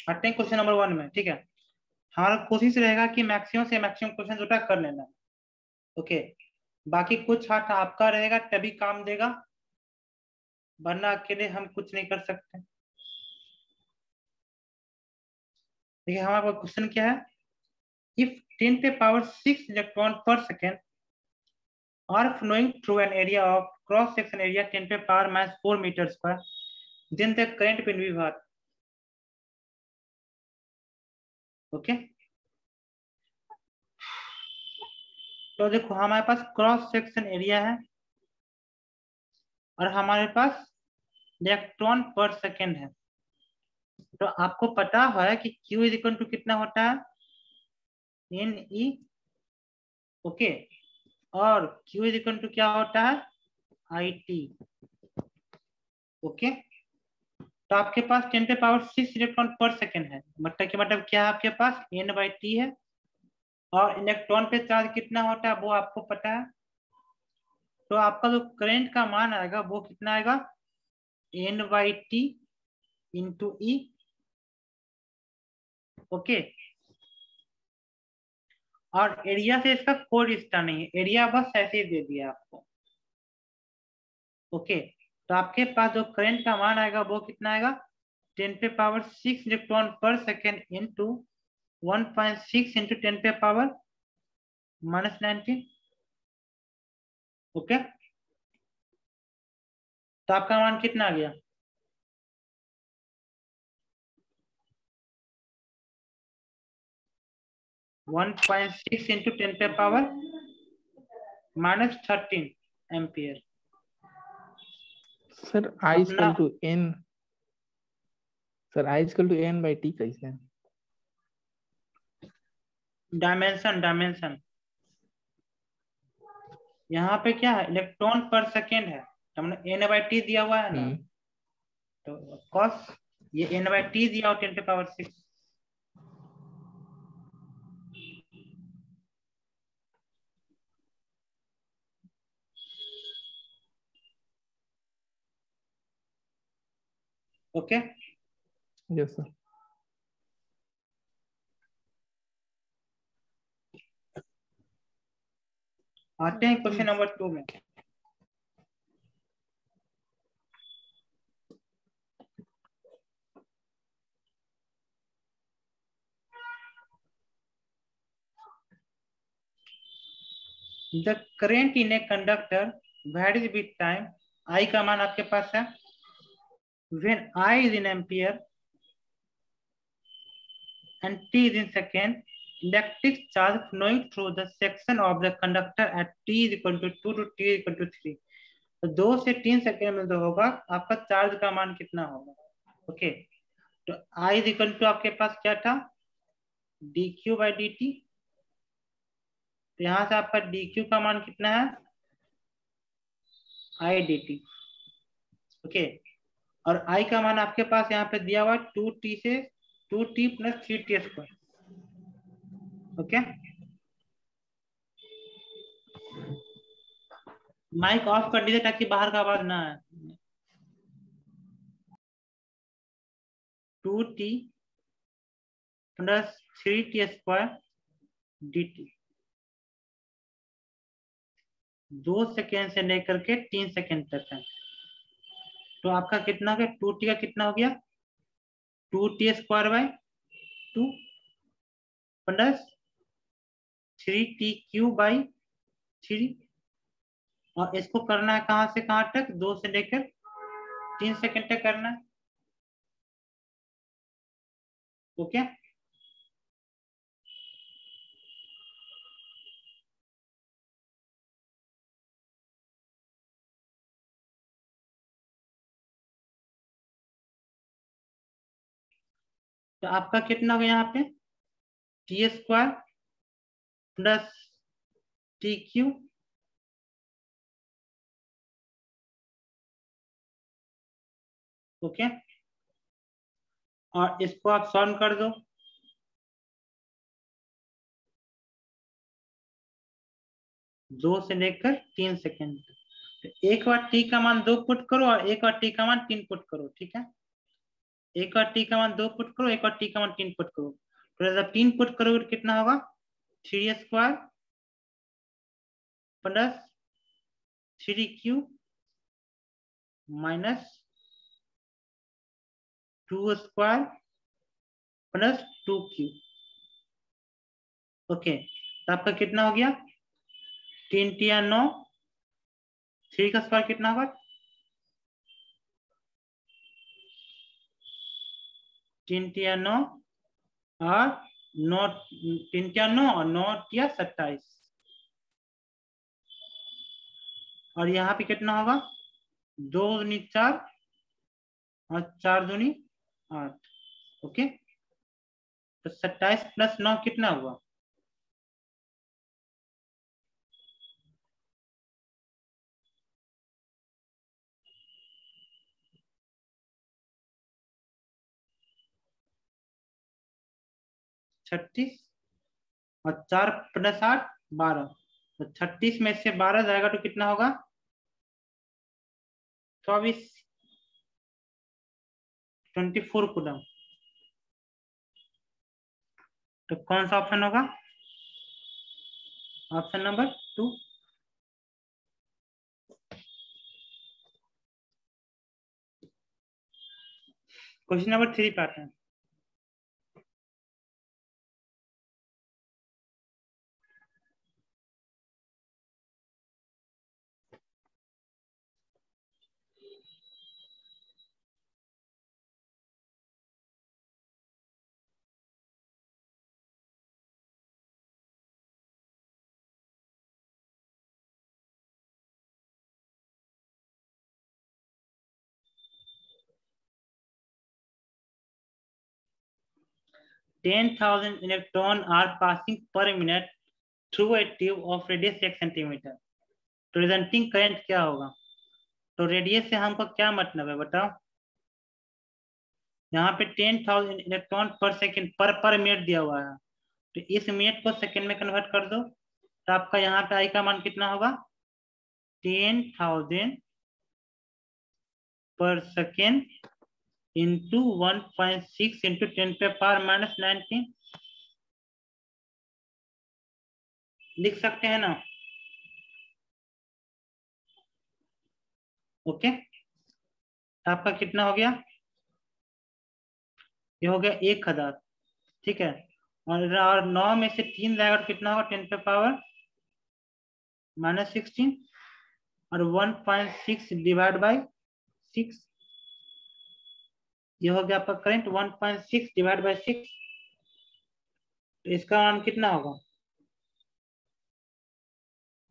आते हैं question number 1 में। ठीक है, हमारा कोशिश रहेगा कि मैक्सिमम से मैक्सिमम क्वेश्चन उठा कर लेना। ओके, बाकी कुछ हाथ आपका रहेगा तभी काम देगा, वरना अकेले हम कुछ नहीं कर सकते। देखिए हमारा क्वेश्चन क्या है, इफ 10⁶ इलेक्ट्रॉन पर second are flowing through an area of cross section area 10⁻⁻4 meters square, then the current will be what? Okay, तो देखो हमारे पास क्रॉस सेक्शन एरिया है और हमारे पास इलेक्ट्रॉन पर सेकेंड है। तो आपको पता है कि Q इज इक्वल टू कितना होता है, NE। ओके, और Q इज इक्वल टू क्या होता है, IT। ओके, तो आपके पास 10⁶ इलेक्ट्रॉन पर सेकेंड है, मतलब क्या है, आपके पास N/T है, और इलेक्ट्रॉन पे चार्ज कितना होता है वो आपको पता है। तो आपका जो करंट का मान आएगा वो कितना आएगा, N/T इंटू E। ओके, और एरिया से इसका कोई रिश्ता नहीं है, एरिया बस ऐसे ही दे दिया आपको। ओके, तो आपके पास जो करंट का मान आएगा वो कितना आएगा, 10⁶ इलेक्ट्रॉन पर सेकेंड इंटू 1.6 इंटू 10⁻⁻⁹। ओके, तो आपका मान कितना आ गया, 1.6 into 10⁻⁻13 ampere. Sir I equal to N, sir I equal to N/T कैसे है? डायमेंशन यहाँ पे क्या है, इलेक्ट्रॉन पर सेकेंड है, तो हमने N/T दिया हुआ है ना, तो कॉस ये N/T दिया हो 10⁻⁶। Okay, yes sir. आते हैं क्वेश्चन नंबर 2 में। The current in a conductor varies with time, I का मान आपके पास है, when I is in ampere and T is in second, electric charge flowing through the section of the conductor at T is equal to 2 to T is equal to 3। तो 2 से 3 second में जो होगा आपका चार्ज का मान कितना होगा। ओके, तो I इज इक्वल टू आपके पास क्या था, dQ/dt। तो यहां से आपका dQ का मान कितना है, I/dt। ओके, और I का मान आपके पास यहाँ पे दिया हुआ 2T से 2T + 3T²। Okay, mic off कर दीजिए ताकि बाहर का आवाज ना आए। 2T + 3T² dt, 2 सेकेंड से लेकर के 3 सेकेंड तक है। तो आपका कितना हो गया, 2T का कितना हो गया, 2T² + 3TQ/3, और इसको करना है कहां से कहां तक, 2 से लेकर 3 सेकेंड तक करना है। ओके, तो आपका कितना हो गया यहाँ पे, T² + TQ। ओके, और इसको आप सॉल्व कर दो, दो से लेकर 3 सेकेंड। तो एक बार T का मान 2 पुट करो और एक बार T का मान 3 पुट करो। ठीक है, एक और टी का मान 2 पुट करो, एक और टी का मान 3 पुट करो। तो जब 3 पुट करोगे तो कितना होगा 3 square plus 3 Q minus 2 square plus 2 Q. Okay, तो आपका कितना हो गया 3 × 9, 3 का स्क्वायर कितना होगा 3 × 9 और 9, 3 × 9 और 9 × 27, और यहाँ पे कितना होगा 2 दूनी 4 और 4 दूनी 8। ओके, तो 27 + 9 कितना हुआ 36 और 4 + 8 12। तो 36 में से 12 जाएगा तो कितना होगा 24, 24 कूलम। तो कौन सा ऑप्शन होगा ऑप्शन नंबर 2। क्वेश्चन नंबर 3 पे आते हैं। $10,000 electron are passing per minute through a tube of radius 1 centimetre. तो रिजल्टिंग करंट क्या होगा। तो रेडियस से हमको क्या मतलब है बताओ। यहाँ पे 10,000 इलेक्ट्रॉन पर सेकेंड पर मिनट दिया हुआ है, तो इस मिनट को सेकेंड में कन्वर्ट कर दो, तो आपका यहाँ पे आई का मान कितना होगा 10,000 पर सेकेंड इंटू 1.6 इंटू 10⁻⁻⁹ लिख सकते हैं ना। ओके, आपका कितना हो गया ये हो गया 1000। ठीक है, और 9 में से 3 जाएगा तो कितना होगा 10⁻⁻16 और 1.6 डिवाइड बाई 6, ये हो गया आपका करंट 1.6 डिवाइड बाई 6। तो इसका मान कितना होगा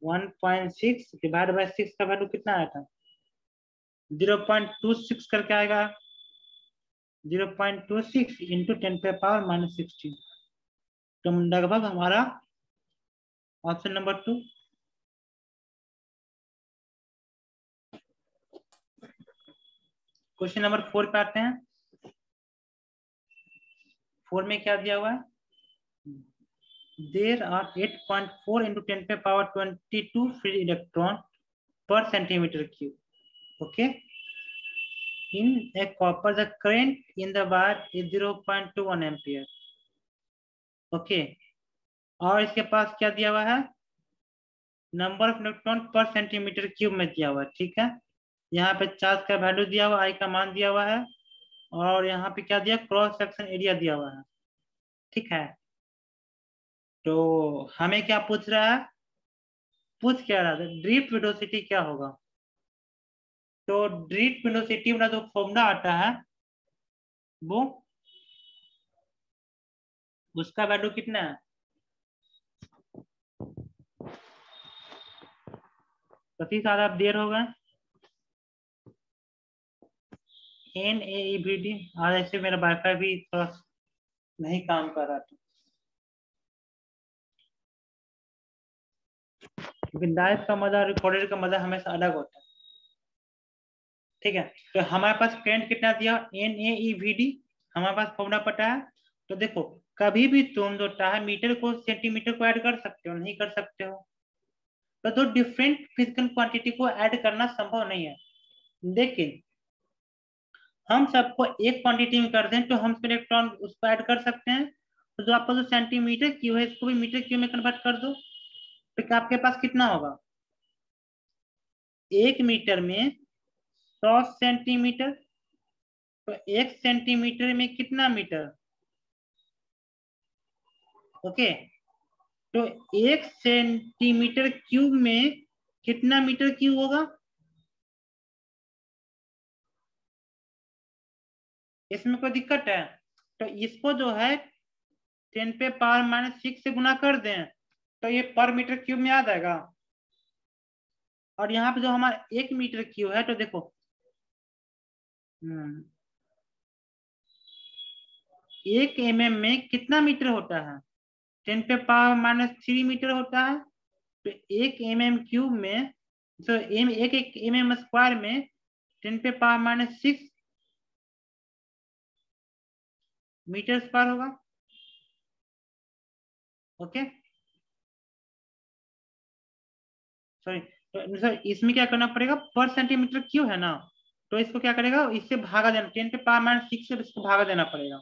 1.6 डिवाइड बाई 6 का वैल्यू कितना आया था 0.26 करके आएगा, 0.26 इंटू 10⁻⁻16। तो लगभग हमारा ऑप्शन नंबर 2। क्वेश्चन नंबर 4 पे आते हैं। 4 में क्या दिया हुआ है there are 8.4 into 10⁻22 free electron per centimeter cube. Okay, in a copper the current in the wire is 0.21 ampere. Okay, और इसके पास क्या दिया हुआ है नंबर ऑफ इलेक्ट्रॉन पर सेंटीमीटर क्यूब में दिया हुआ है। ठीक है, यहाँ पे चार्ज का वैल्यू दिया हुआ, आई का मान दिया हुआ है, और यहाँ पे क्या दिया क्रॉस सेक्शन एरिया दिया हुआ है। ठीक है, तो हमें क्या पूछ रहा है पूछ क्या रहा है ड्रिफ्ट वेलोसिटी क्या होगा। तो ड्रिफ्ट वेलोसिटी वाला जो फॉर्मूला आता है वो उसका वैल्यू कितना है काफी सारा आप देर हो गए NaEVD। आज ऐसे मेरा वाईफाई भी थोड़ा नहीं काम कर रहा था, क्योंकि लाइव का मजा रिकॉर्डेड का मजा हमेशा अलग होता है। ठीक है, तो हमारे पास करंट कितना दिया NaEVD, हमारे पास फॉर्मूला पता है। तो देखो कभी भी तुम जो है मीटर को सेंटीमीटर को ऐड कर सकते हो नहीं कर सकते हो, तो दो डिफरेंट फिजिकल क्वांटिटी को ऐड करना संभव नहीं है। लेकिन हम सबको एक क्वांटिटी में कर दें तो हम इलेक्ट्रॉन उसको ऐड कर सकते हैं। तो जो आपका जो सेंटीमीटर क्यूब है इसको भी मीटर क्यूब में कन्वर्ट कर दो, तो क्या आपके पास कितना होगा? 1 मीटर में 100 सेंटीमीटर, तो 1 सेंटीमीटर में कितना मीटर? ओके, तो 1 सेंटीमीटर क्यूब में कितना मीटर क्यूब होगा? इसमें कोई दिक्कत है? तो इसको जो है 10⁻⁻6 से गुना कर दें तो ये पर मीटर क्यूब में आ जाएगा। और यहाँ पे जो हमारा 1 मीटर क्यूब है, तो देखो 1 mm में कितना मीटर होता है? 10⁻³ मीटर होता है। तो 1 mm क्यूब में, तो एक mm स्क्वायर में 10⁻⁻6 मीटर स्क्वायर होगा। ओके, सॉरी, तो सर इसमें क्या करना पड़ेगा? पर सेंटीमीटर क्यूब है ना, तो इसको क्या करेगा, इससे भागा देना, 10⁻⁻6 से इसको भागा देना पड़ेगा।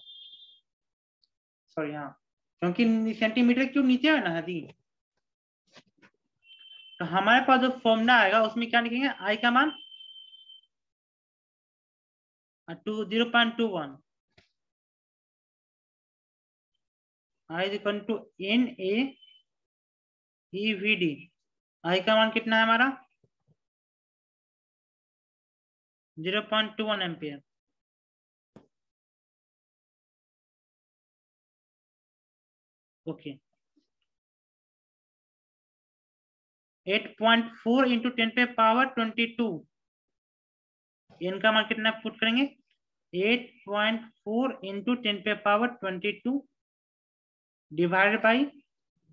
सॉरी, हाँ, क्योंकि सेंटीमीटर क्यूब नीचे है ना दी। तो हमारे पास जो फॉर्मूला आएगा उसमें क्या लिखेंगे? आई का मान 0.21, आई इक्वल टू NaEVD। आई का मान कितना है हमारा? 0.21 एम्पियर। ओके, 8.4 इंटू 10⁻22, इनका मान कितना पुट करेंगे? 8.4 इंटू 10⁻22 डिवाइडेड बाई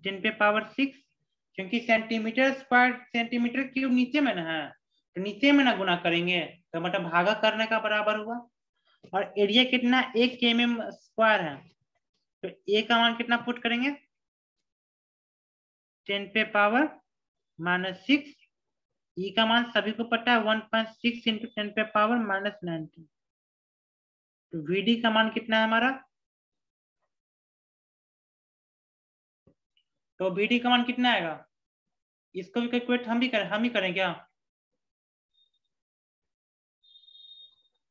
10⁻6, क्योंकि सेंटीमीटर स्क्वायर सेंटीमीटर क्यूब नीचे में ना है, तो नीचे में ना गुना करेंगे तो मतलब भागा करने का बराबर हुआ। और एरिया कितना? 1 mm स्क्वायर है, तो ए का मान कितना पुट करेंगे? 10⁻⁻6। ई का मान सभी को पता है 1.6 इंटू 10⁻⁻19। तो वीडी का मान कितना है हमारा? तो वीडी का मान कितना आएगा? इसको भी कैलकुलेट हम ही करें क्या?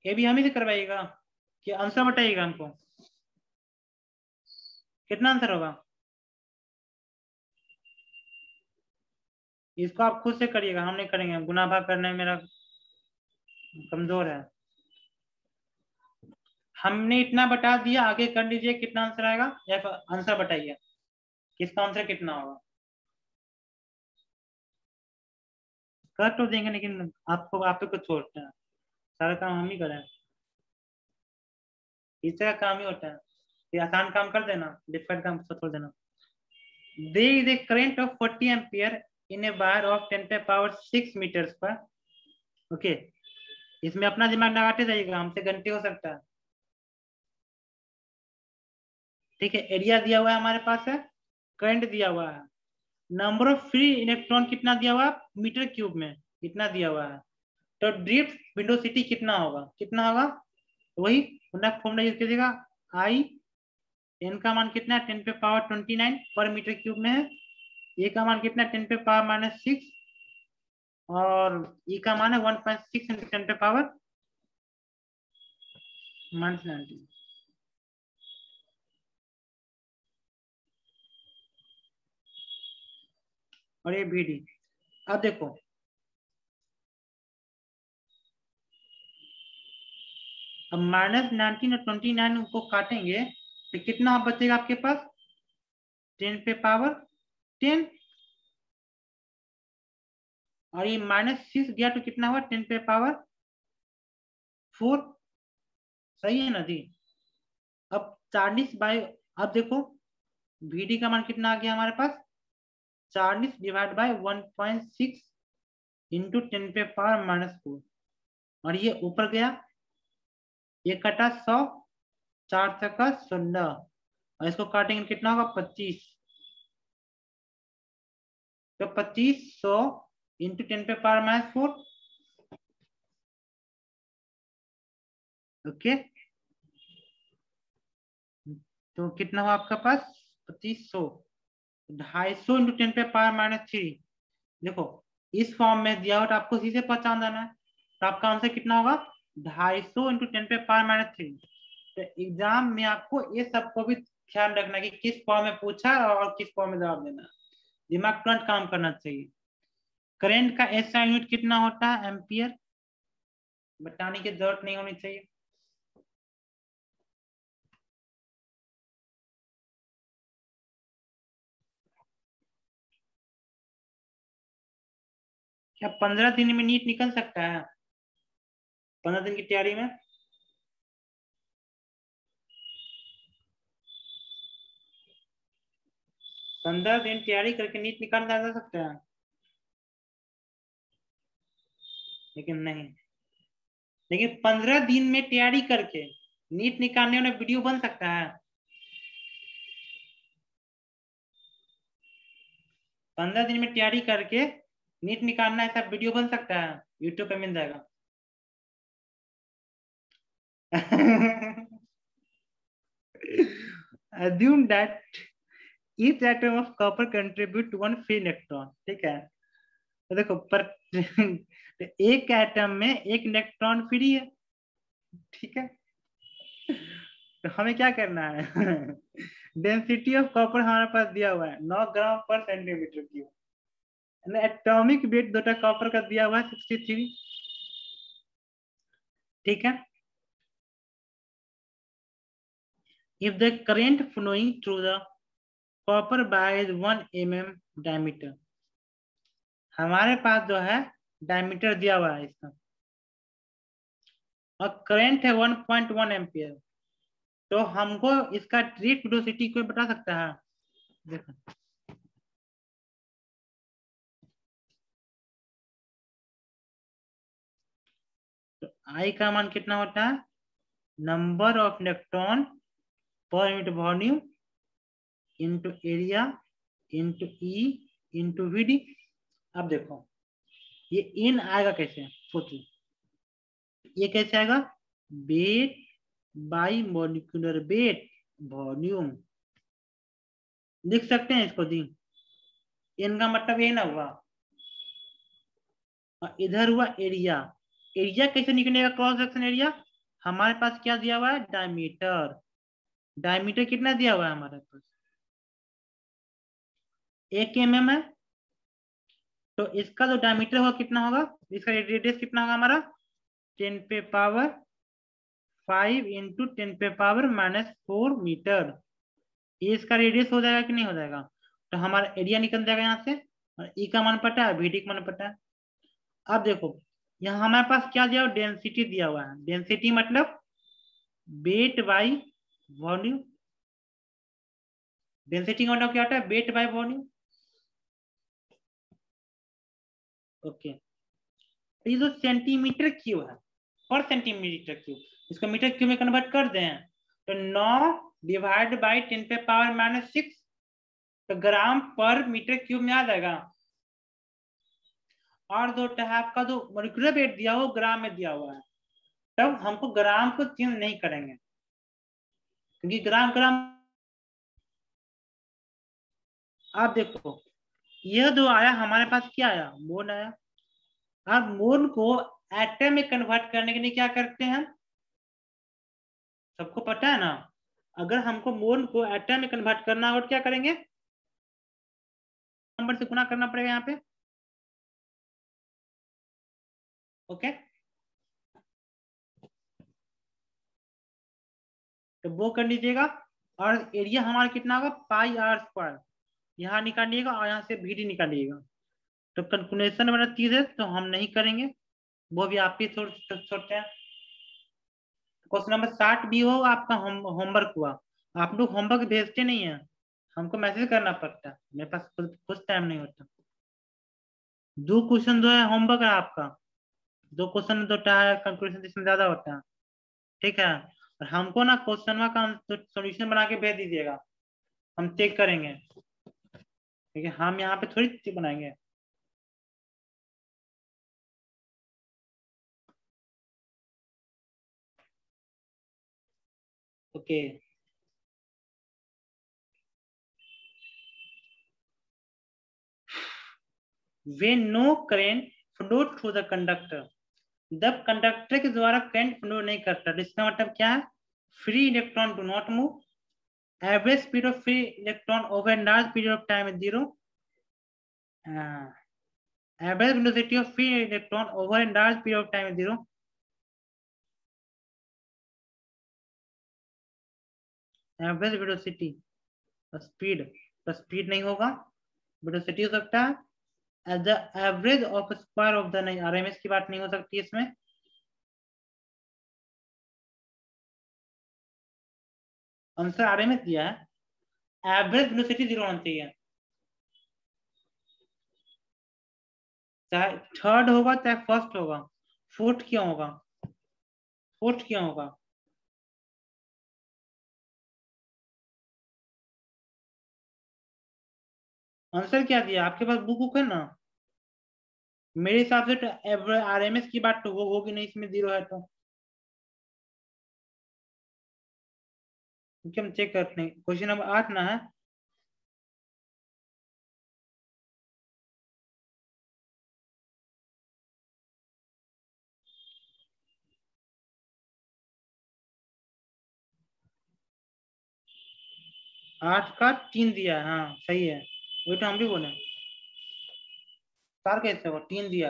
ये भी हम ही से करवाइएगा कि आंसर बताइएगा हमको? कितना आंसर होगा? इसको आप खुद से करिएगा, हम नहीं करेंगे, गुना भाग करने में मेरा कमजोर है। हमने इतना बता दिया, आगे कर लीजिए कितना आंसर आएगा, या आंसर बताइए किसका आंसर कितना होगा। कर तो देंगे लेकिन आपको आप ही को छोड़ते हैं, सारा काम हम ही करें, इस तरह काम ही होता है। ये आसान काम कर देना, डिफिकल्ट काम छोड़ देना। There is a current of 40 ampere in a wire of 10⁻6 meters पर। ओके, इसमें अपना दिमाग लगाते जाइएगा, हमसे गलती हो सकता है। ठीक है, एरिया दिया हुआ है हमारे पास है, करंट दिया हुआ है, नंबर ऑफ फ्री इलेक्ट्रॉन कितना दिया हुआ है मीटर क्यूब में, कितना दिया हुआ है, तो ड्रिफ्ट विंडोसिटी कितना होगा? कितना होगा? वही फॉर्मूला यूज कीजिएगा। आई एन का मान कितना है? 10⁻29 पर मीटर क्यूब में है। ए का मान कितना है? 10⁻⁻6। और ई का मान है 1.6 इंटू 10⁻⁻19। और ये बी डी। अब देखो, अब -19 और 29 को काटेंगे तो कितना बचेगा आपके पास? 10⁻10। और ये -6 गया तो कितना हुआ? 10⁻4। सही है ना जी? अब 40 बाई, अब देखो VD का मान कितना आ गया हमारे पास? 40 डिवाइड बाई 1.6 इंटू 10⁻⁻4। और ये ऊपर गया, ये कटा 100, 4 का 16, और इसको काटेंगे कितना होगा? 25। तो 2500 इंटू 10⁻⁻4, ओके, तो कितना हुआ आपका पास 2500, 250 इंटू 10⁻³ देखो इस फॉर्म में दिया हो तो आपको इसी से पहचान जाना है, तो आपका आंसर कितना होगा 250 इंटू 10⁻³ तो एग्जाम में आपको ये सबको भी ध्यान रखना कि किस फॉर्म में पूछा और किस फॉर्म में जवाब देना, दिमाग तुरंत काम करना चाहिए। करंट का एसआई यूनिट कितना होता है एम्पियर, बताने की जरूरत नहीं होनी चाहिए। क्या 15 दिन में नीट निकल सकता है, 15 दिन की तैयारी में? पंद्रह दिन तैयारी करके नीट निकाला जा सकता है, लेकिन नहीं, लेकिन 15 दिन में तैयारी करके नीट निकालने वाला वीडियो बन सकता है, 15 दिन में तैयारी करके नीट निकालना ऐसा वीडियो बन सकता है, यूट्यूब पे मिल जाएगा। Assume that each atom of copper contribute one free electron, ठीक है, तो देखो पर तो एक एटम में एक इलेक्ट्रॉन फ्री है, ठीक है, तो हमें क्या करना है डेंसिटी ऑफ कॉपर हमारे पास दिया हुआ है 9 ग्राम पर सेंटीमीटर क्यूब, एटॉमिक वेट दोटा कॉपर का दिया हुआ है 63, ठीक है। If the current flowing through the copper wire is 1 mm diameter, हमारे पास जो है डायमीटर दिया हुआ है इसका और करंट है 1.1 एम्पियर, तो हमको इसका ड्रिफ्ट वेलोसिटी कोई बता सकता है? देखो तो आई का मान कितना होता है, number of electron per unit volume into area into E into VD. अब देखो ये इन आएगा कैसे, सोचो ये कैसे आएगा, weight by molecular weight volume, लिख सकते हैं इसको दी, इनका मतलब ये ना हुआ, और इधर हुआ एरिया, एरिया कैसे निकलेगा क्रॉस सेक्शन एरिया, हमारे पास क्या दिया हुआ है डायमीटर, डायमीटर कितना दिया हुआ है हमारे पास 1 mm है, तो इसका जो डायमीटर होगा कितना होगा, इसका रेडियस कितना होगा हमारा 10⁵ इंटू 10⁻⁻4 मीटर, ये इसका रेडियस हो जाएगा कि नहीं हो जाएगा, तो हमारा एरिया निकल जाएगा यहाँ से, और ई का मान पता है वीडी का मान पता है। अब देखो यहाँ हमारे पास क्या दिया हुआ, डेंसिटी दिया हुआ है, डेंसिटी मतलब वेट बाई वॉल्यूम, डेंसिटी का मतलब क्या होता है वेट बाई वॉल्यूम, ओके। तो ये जो सेंटीमीटर क्यूब है पर सेंटीमीटर क्यूब, इसको मीटर क्यूब में कन्वर्ट कर दें तो 9 डिवाइड बाई 10⁻⁻6 तो ग्राम पर मीटर क्यूब में आ जाएगा, और जो आपका जो मॉलिक्यूलर वेट दिया हो ग्राम में दिया हुआ है, तब हमको ग्राम को चेंज नहीं करेंगे क्योंकि ग्राम ग्राम। आप देखो यह जो आया हमारे पास क्या आया, मोल आया, अब मोल को एटम में कन्वर्ट करने के लिए क्या करते हैं, सबको पता है ना, अगर हमको मोल को एटम में कन्वर्ट करना हो तो क्या करेंगे, नंबर से गुना करना पड़ेगा यहाँ पे, ओके। तो वो कर लीजिएगा, और एरिया हमारा कितना होगा πr², यहाँ निकालिएगा और यहाँ से भी निकालिएगा, तो कैलकुलेशन वाला चीज है तो हम नहीं करेंगे, वो भी आप ही सोचते हैं। क्वेश्चन नंबर 60 भी हो आपका होमवर्क हुआ, आप लोग होमवर्क भेजते नहीं है, हमको मैसेज करना पड़ता है, मेरे पास कुछ टाइम नहीं होता। 2 क्वेश्चन जो है होमवर्क है आपका, 2 क्वेश्चन जो है कैलकुलेशन ज्यादा होता है, ठीक है, और हमको ना क्वेश्चन का सोल्यूशन बना के भेज दीजिएगा, हम चेक करेंगे, ठीक है, हम यहाँ पे थोड़ी बनाएंगे। Okay when no current flow through the conductor, जब कंडक्टर के द्वारा करंट फ्लो नहीं करता तो इसका मतलब क्या है, free electron do not move, average speed of free electron over large period of time is 0, average velocity of free electron over a large period of time is 0, average velocity speed, तो speed नहीं होगा, velocity हो सकता है, as the average of square of the, नहीं RMS की बात नहीं हो सकती इसमें, आंसर आरएमएस दिया है, एवरेज वेलोसिटी 0 होना चाहिए, चाहे थर्ड होगा चाहे फर्स्ट होगा, फोर्थ क्यों होगा, फोर्थ क्यों होगा, आंसर क्या दिया, आपके पास बुक है ना, मेरे हिसाब से तो आरएमएस की बात तो वो होगी नहीं, इसमें 0 है तो, क्योंकि हम चेक करते हैं, क्वेश्चन नंबर 8 ना है, आठ का 3 दिया है, हाँ सही है, वही तो हम भी बोले, 4 कैसे होगा, 3 दिया,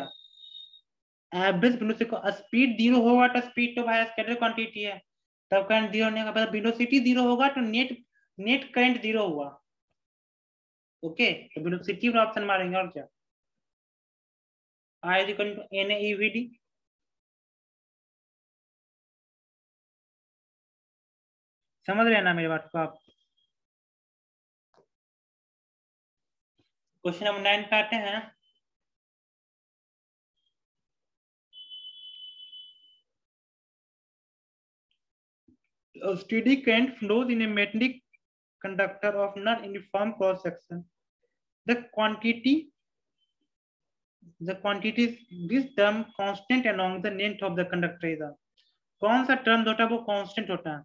एवरेज वेलोसिटी को स्पीड 0 होगा तो स्पीड तो भाई स्केलर क्वांटिटी है, तब करंट 0 होने का मतलब वेलोसिटी 0 होगा तो नेट नेट करंट 0 हुआ, ओके, तो वेलोसिटी पर ऑप्शन मारेंगे और क्या, I is equal to N E V D, समझ रहे हैं ना मेरी बात को आप, क्वेश्चन नंबर 9 पे आते हैं, a steady current flows in a metallic conductor of non-uniform cross section. The quantity is this term constant along the length of the conductor is. कौन सा टर्म होता है वो कांस्टेंट होता है,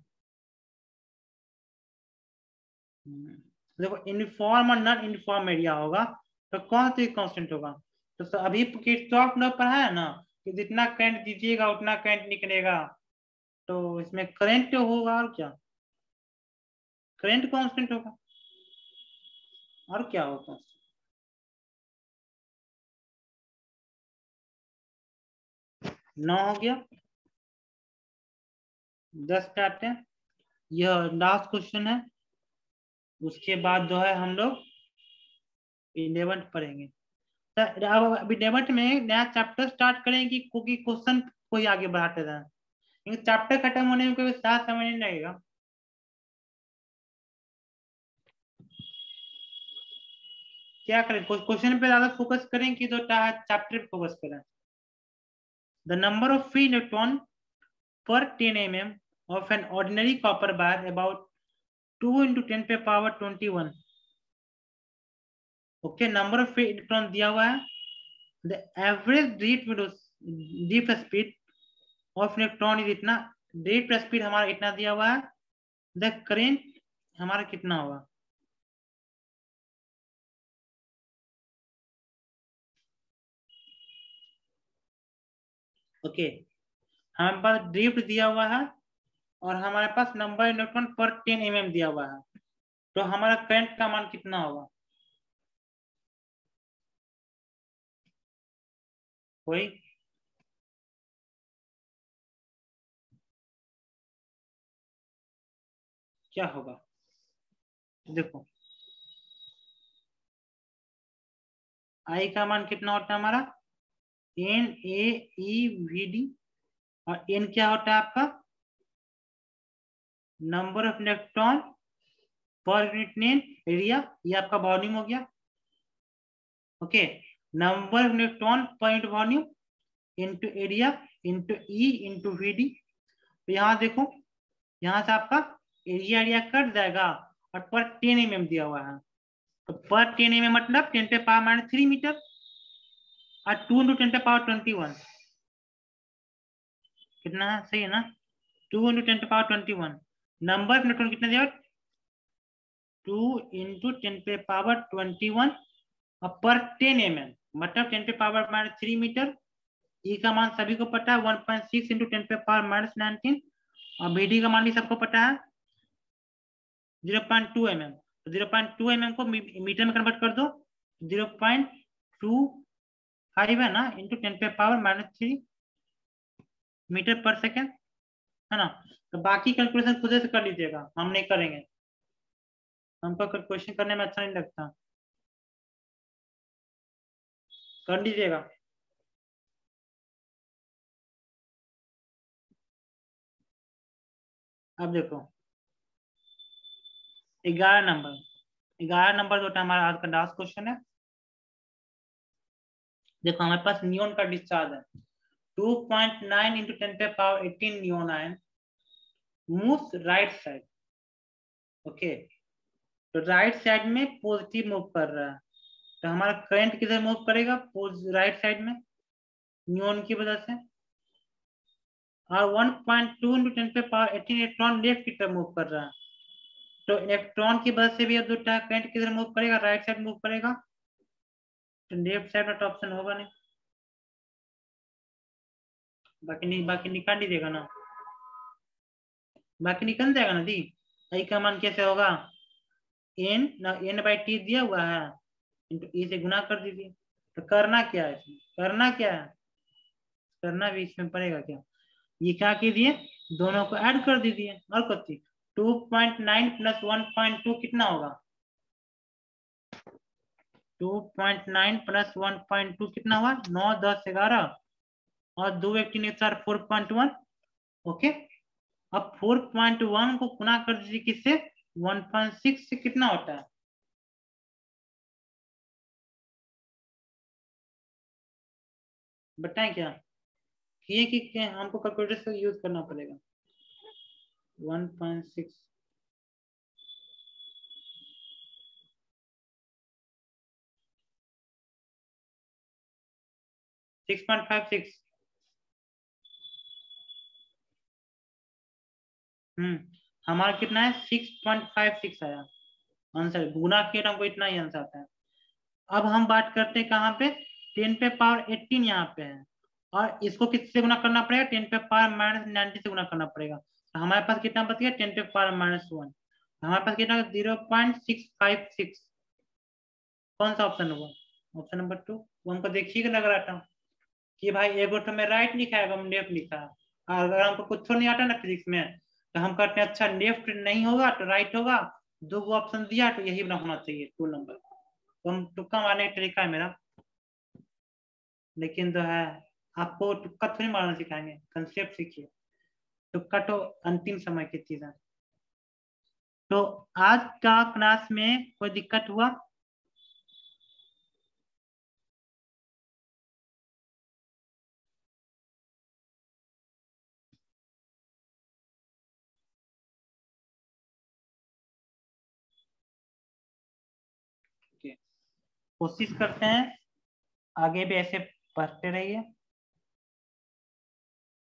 देखो यूनिफॉर्म और नॉन यूनिफॉर्म एरिया होगा तो कौन सा कांस्टेंट होगा, तो अभी किरचॉफ ने पढ़ा है ना कि जितना करंट दीजिएगा उतना करंट निकलेगा, तो इसमें करंट होगा और क्या, करंट कांस्टेंट होगा, और क्या होगा, 9 हो गया, 10 पे आते हैं, यह लास्ट क्वेश्चन है, उसके बाद जो है हम लोग 11th पढ़ेंगे, अब 11th में नया चैप्टर स्टार्ट करेंगे क्योंकि क्वेश्चन को ही आगे बढ़ाते जाए, क्योंकि चैप्टर खत्म होने में कोई साथ समय नहीं लगेगा, क्या करें, क्वेश्चन पे ज्यादा फोकस करें कि जो चैप्टर पे फोकस करें, the number of free electron per 10 mm of an ordinary copper bar about 2 into 10 पे power 21, okay, number of free electron दिया हुआ है, the average drift speed of electron is इतना, ड्रिफ्ट स्पीड हमारा इतना दिया हुआ है, द करेंट हमारा कितना होगा, ओके, हमारे पास ड्रिफ्ट दिया हुआ है और हमारे पास नंबर इलेक्ट्रॉन पर 10 mm दिया हुआ है, तो हमारा करंट का मान कितना होगा, कोई क्या होगा, देखो आई का मान कितना होता है हमारा, N A E V D, और एन क्या होता है आपका, number of electron per unit name area, ये आपका वॉल्यूम हो गया, okay, number of electron per unit volume into area into E into V D, तो यहाँ देखो, यहाँ से आपका एरिया एरिया कट जाएगा और पर 10 mm दिया हुआ है, तो पर 10 mm मतलब 10 पे पावर -3 मीटर, और 2 इंटू 10 पे पावर 21 कितना है, सही है ना, 2 इंटू 10 पे पावर 21, नंबर ऑफ इलेक्ट्रॉन कितना दिया, 2 × 10⁻21 पर 10 mm, मतलब 10⁻³ मीटर। ई का मान सभी को पता है 1.6 × 10⁻−19, और बीडी का मान भी सबको पता है 0.2 mm। तो 0.2 mm को मीटर में कन्वर्ट कर दो, 0.25 है ना, इंटू 10⁻³ मीटर पर सेकेंड, है ना। तो बाकी कैलकुलेशन खुद से कर लीजिएगा, हम नहीं करेंगे, हमको कैलकुलेशन करने में अच्छा नहीं लगता, कर लीजिएगा। अब देखो 11 नंबर जो हमारा आज का लास्ट क्वेश्चन है। देखो हमारे पास नियोन का डिस्चार्ज है 2.9 × 10⁻18 neon ion moves right side. Okay, तो राइट साइड में पॉजिटिव मूव कर रहा है, तो हमारा करंट किधर मूव करेगा, राइट साइड में, नियोन की वजह से। और 1.2 × 10⁻18 इलेक्ट्रॉन लेफ्ट की तरफ मूव कर रहा है, तो इलेक्ट्रॉन की वजह से भी अब जो करंट किधर मूव करेगा, राइट साइड मूव करेगा, तो लेफ्ट साइड में ऑप्शन होगा नहीं, बाकी निकाल दीजिएगा ना, बाकी निकल जाएगा ना दी। आई का मान कैसे होगा, n/t दिया हुआ है, इंटू e से गुना कर दीजिए। तो करना क्या है इसमें, करना क्या है, करना भी इसमें पड़ेगा क्या, ये क्या कीजिए, दोनों को ऐड कर दीजिए, और कुछ 2.9 + 1.2 कितना होगा, 2.9 + 1.2 कितना हुआ, 9, 10, 11, और 2 × 3 = 4.1। ओके, अब 4.1 को गुना कर दीजिए किससे, 1.6 से, कितना होता है, बताएं क्या, किए कि हमको कैलकुलेटर से यूज करना पड़ेगा। 1.6 6.56, हमारा कितना है, 6.56 आया आंसर, गुना किया हमको इतना ही आंसर आता है। अब हम बात करते हैं कहाँ पे, 10⁻18 यहाँ पे है, और इसको किससे गुना करना पड़ेगा, 10⁻−90 से गुना करना पड़ेगा, तो हमारे पास कितना बच गया, 10⁻−1, हमारे पास कितना 0.656, कौन सा ऑप्शन होगा, ऑप्शन नंबर 2। वो हमको देखिए लग रहा था कि भाई एक तो में राइट लिखा है, हम लेफ्ट लिखा है, और अगर हमको कुछ नहीं आता ना फिजिक्स में, तो हम कहते हैं अच्छा लेफ्ट नहीं होगा तो राइट होगा, दो ऑप्शन दिया तो यही होना चाहिए 2 नंबर, तो हम तुक्का मारने का तरीका है मेरा, लेकिन जो है आपको तुक्का थोड़ी मारना सिखाएंगे, कंसेप्ट सीखिए, तुक्का तो अंतिम समय की चीज है। तो आज का क्लास में कोई दिक्कत हुआ, कोशिश करते हैं आगे भी ऐसे पढ़ते रहिए।